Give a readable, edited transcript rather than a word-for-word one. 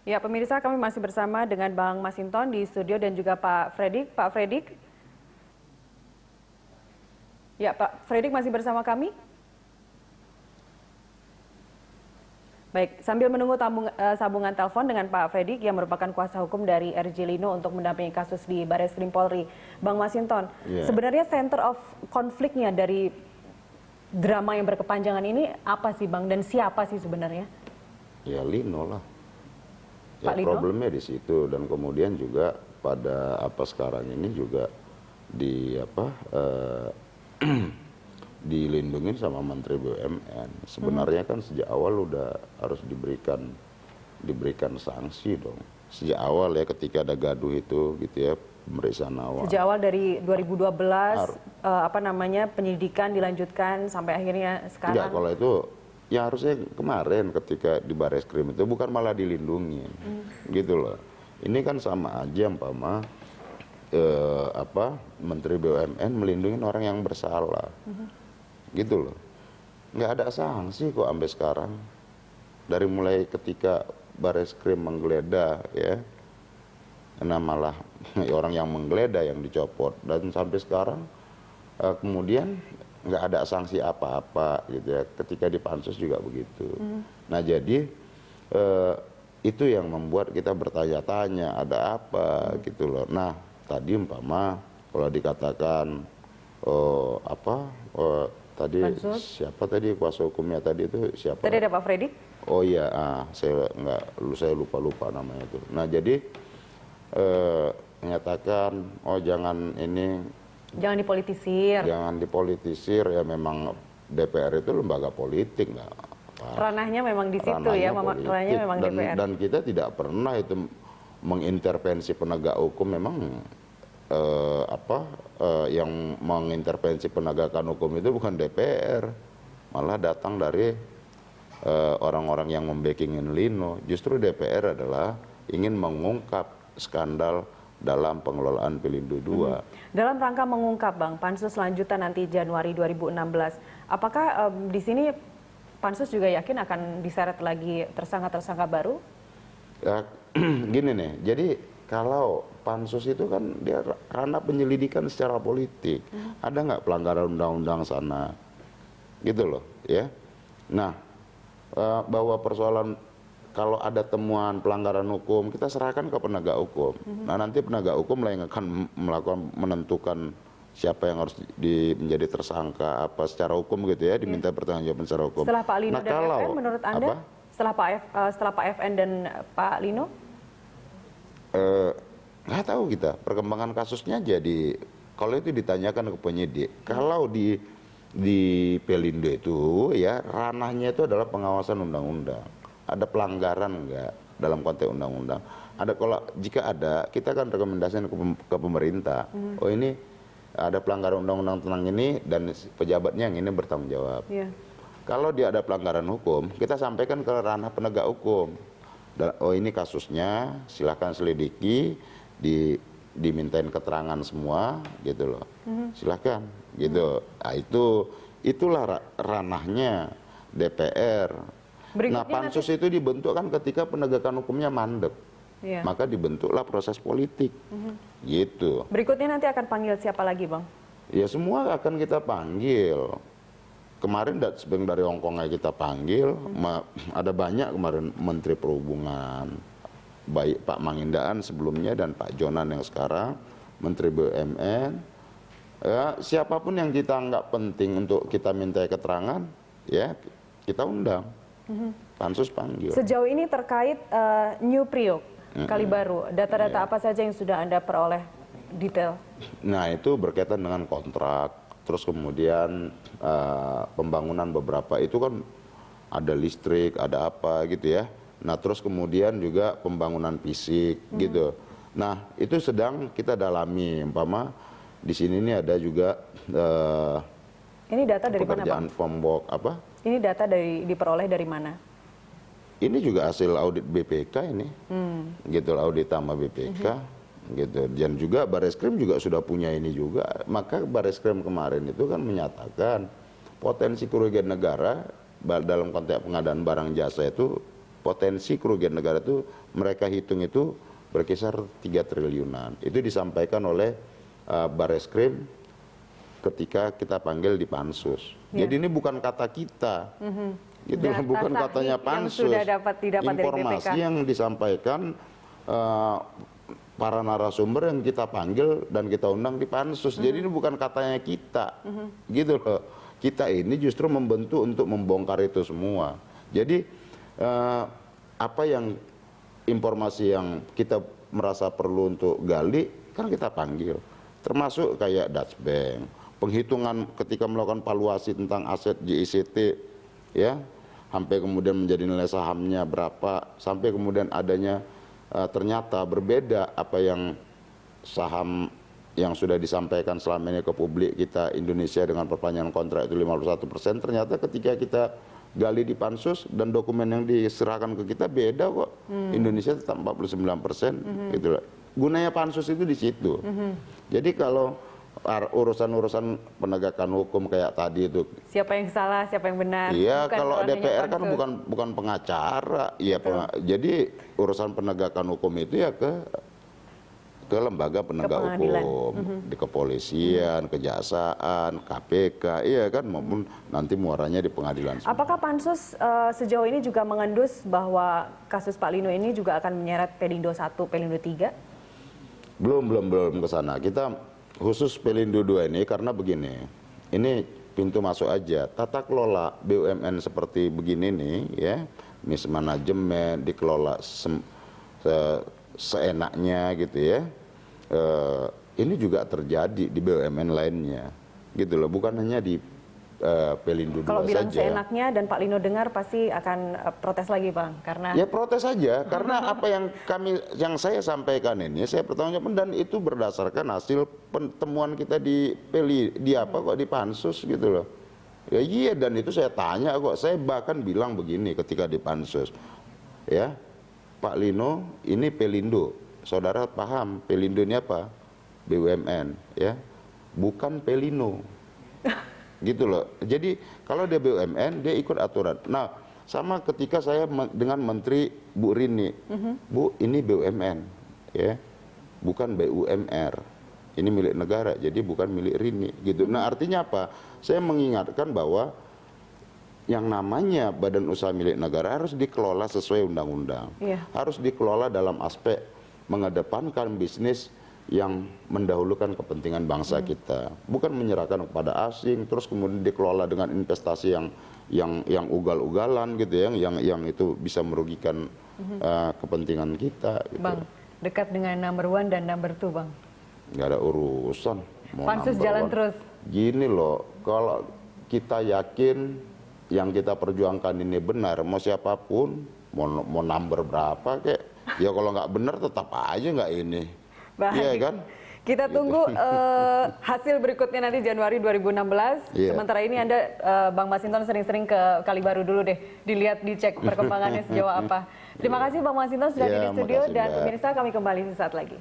Ya, pemirsa, kami masih bersama dengan Bang Masinton di studio dan juga Pak Fredrik. Pak Fredrik. Ya, Pak Fredrik masih bersama kami? Baik, sambil menunggu sambungan telepon dengan Pak Fredrik yang merupakan kuasa hukum dari RJ Lino untuk mendampingi kasus di Barreskrim Polri. Bang Masinton, sebenarnya center of konfliknya dari drama yang berkepanjangan ini apa sih Bang, dan siapa sih sebenarnya? Ya Lino lah. Pak Ya, Lino? problemnya di situ, dan kemudian juga pada sekarang ini juga dilindungi sama Menteri BUMN. Sebenarnya kan sejak awal udah harus diberikan sanksi dong. Sejak awal ya, ketika ada gaduh itu gitu ya, pemeriksaan awal. Sejak awal dari 2012 penyidikan dilanjutkan sampai akhirnya sekarang. Enggak, kalau itu ya harusnya kemarin ketika di Barreskrim itu bukan malah dilindungi. Gitu loh. Ini kan sama aja umpama Menteri BUMN melindungi orang yang bersalah. Gitu loh. Nggak ada sanksi kok sampai sekarang. Dari mulai ketika Barreskrim menggeledah ya. Karena malah orang yang menggeledah yang dicopot, dan sampai sekarang kemudian nggak ada sanksi apa-apa gitu ya. Ketika di pansus juga begitu. Nah, jadi itu yang membuat kita bertanya-tanya ada apa gitu loh. Nah, tadi umpama kalau dikatakan tadi pansus. Siapa tadi kuasa hukumnya tadi itu siapa? Tadi ada Pak Fredrik. Oh iya, saya lupa namanya itu. Nah, jadi menyatakan jangan dipolitisir ya. Memang DPR itu lembaga politik, nggak ranahnya memang di situ ya, ranahnya memang DPR. Dan kita tidak pernah itu mengintervensi penegak hukum. Memang yang mengintervensi penegakan hukum itu bukan DPR, malah datang dari orang-orang yang membacking Lino. Justru DPR adalah ingin mengungkap skandal dalam pengelolaan Pelindo II. Dalam rangka mengungkap, Bang, pansus lanjutan nanti Januari 2016, apakah di sini pansus juga yakin akan diseret lagi tersangka-tersangka baru? Ya, gini nih, jadi kalau pansus itu kan dia ranah penyelidikan secara politik. Ada nggak pelanggaran undang-undang sana? Gitu loh, ya. Nah, bahwa persoalan kalau ada temuan pelanggaran hukum, kita serahkan ke penegak hukum. Nah, nanti penegak hukum lah yang akan menentukan siapa yang harus menjadi tersangka apa secara hukum gitu ya, diminta pertanggungjawaban secara hukum. Setelah Pak Lino dan FN, menurut Anda? Setelah Pak FN dan Pak Lino? Nggak tahu kita perkembangan kasusnya. Jadi kalau itu ditanyakan ke penyidik, kalau di Pelindo itu ya ranahnya itu adalah pengawasan undang-undang. Ada pelanggaran enggak dalam konteks undang-undang? Ada, kalau jika ada, kita kan rekomendasikan ke pemerintah. Oh, ini ada pelanggaran undang-undang tentang ini dan pejabatnya yang ini bertanggung jawab. Kalau dia ada pelanggaran hukum, kita sampaikan ke ranah penegak hukum. Oh, ini kasusnya, silahkan selidiki, dimintain keterangan semua, gitu loh. Silahkan, gitu. Nah, itulah ranahnya DPR. Nah, pansus itu dibentuk kan ketika penegakan hukumnya mandek. Maka dibentuklah proses politik. Gitu. Berikutnya nanti akan panggil siapa lagi, Bang? Ya, semua akan kita panggil. Kemarin dari Hongkong aja kita panggil. Ada banyak kemarin Menteri Perhubungan, baik Pak Mangindaan sebelumnya dan Pak Jonan yang sekarang, Menteri BUMN. Ya, siapapun yang kita anggap penting untuk kita minta keterangan, ya kita undang. Pansus panggil. Sejauh ini terkait New Priok, Kali Baru, data-data apa saja yang sudah Anda peroleh detail? Nah, itu berkaitan dengan kontrak, terus kemudian pembangunan beberapa itu kan ada listrik, ada apa gitu ya. Nah, terus kemudian juga pembangunan fisik gitu. Nah, itu sedang kita dalami. Umpama di sini ini ada juga ini data dari pekerjaan mana, Pak? Fombok apa? Ini data diperoleh dari mana? Ini juga hasil audit BPK ini, gitu, audit sama BPK, gitu. Dan juga Barreskrim juga sudah punya ini juga. Maka Barreskrim kemarin itu kan menyatakan potensi kerugian negara dalam konteks pengadaan barang jasa itu potensi kerugian negara itu mereka hitung itu berkisar 3 triliunan. Itu disampaikan oleh Bareskrim ketika kita panggil di pansus. Jadi ini bukan kata kita, gitu, bukan katanya pansus. Informasi yang disampaikan para narasumber yang kita panggil dan kita undang di pansus. Jadi ini bukan katanya kita, gitu loh. Kita ini justru membentuk untuk membongkar itu semua. Jadi apa yang informasi yang kita merasa perlu untuk gali, kan kita panggil. Termasuk kayak Dutch Bank, penghitungan ketika melakukan valuasi tentang aset JICT, ya, sampai kemudian menjadi nilai sahamnya berapa, sampai kemudian adanya ternyata berbeda apa yang saham yang sudah disampaikan selama ini ke publik kita Indonesia dengan perpanjangan kontrak itu 51%, ternyata ketika kita gali di pansus dan dokumen yang diserahkan ke kita beda kok. Indonesia tetap 49%, gitu. Gunanya pansus itu di situ. Jadi kalau urusan-urusan penegakan hukum kayak tadi itu, siapa yang salah, siapa yang benar. Iya, kalau DPR kan bukan pengacara, iya. Jadi urusan penegakan hukum itu ya ke lembaga penegak hukum, di kepolisian, kejaksaan, KPK, iya kan, maupun nanti muaranya di pengadilan. Apakah pansus sejauh ini juga mengendus bahwa kasus Pak Lino ini juga akan menyeret Pelindo 1, Pelindo 3? Belum ke sana. Kita khusus Pelindo 2 ini karena begini, ini pintu masuk aja. Tata kelola BUMN seperti begini nih, ya, mismanajemen dikelola seenaknya gitu ya. Ini juga terjadi di BUMN lainnya, gitu loh. Bukan hanya di Pelindo 2 saja. Kalau bilang seenaknya dan Pak Lino dengar pasti akan protes lagi, Bang, karena ya protes saja karena apa yang saya sampaikan ini saya bertanggung jawab dan itu berdasarkan hasil temuan kita di pansus, gitu loh. Ya iya, dan itu saya tanya kok, saya bahkan bilang begini ketika di pansus, ya, Pak Lino ini Pelindo, saudara paham Pelindo ini apa? BUMN, ya, bukan Pelino. Gitu loh. Jadi kalau dia BUMN dia ikut aturan. Nah, sama ketika saya dengan Menteri Bu Rini, Bu, ini BUMN, ya, bukan BUMR. Ini milik negara, jadi bukan milik Rini, gitu. Nah, artinya apa? Saya mengingatkan bahwa yang namanya badan usaha milik negara harus dikelola sesuai undang-undang. Harus dikelola dalam aspek mengedepankan bisnis yang mendahulukan kepentingan bangsa kita, bukan menyerahkan kepada asing terus kemudian dikelola dengan investasi yang ugal-ugalan, gitu ya, yang itu bisa merugikan kepentingan kita, gitu. Bang, dekat dengan number one dan number two, Bang, nggak ada urusan mau pansus jalan terus. Gini loh, kalau kita yakin yang kita perjuangkan ini benar, mau siapapun mau number berapa kek, ya kalau nggak benar tetap aja nggak ini. Baik. Iya kan? Kita tunggu hasil berikutnya nanti Januari 2016. Sementara ini Anda, Bang Masinton, sering-sering ke Kalibaru dulu deh. Dicek perkembangannya sejauh apa. Terima kasih Bang Masinton sudah di studio. Dan pemirsa, kami kembali sesaat lagi.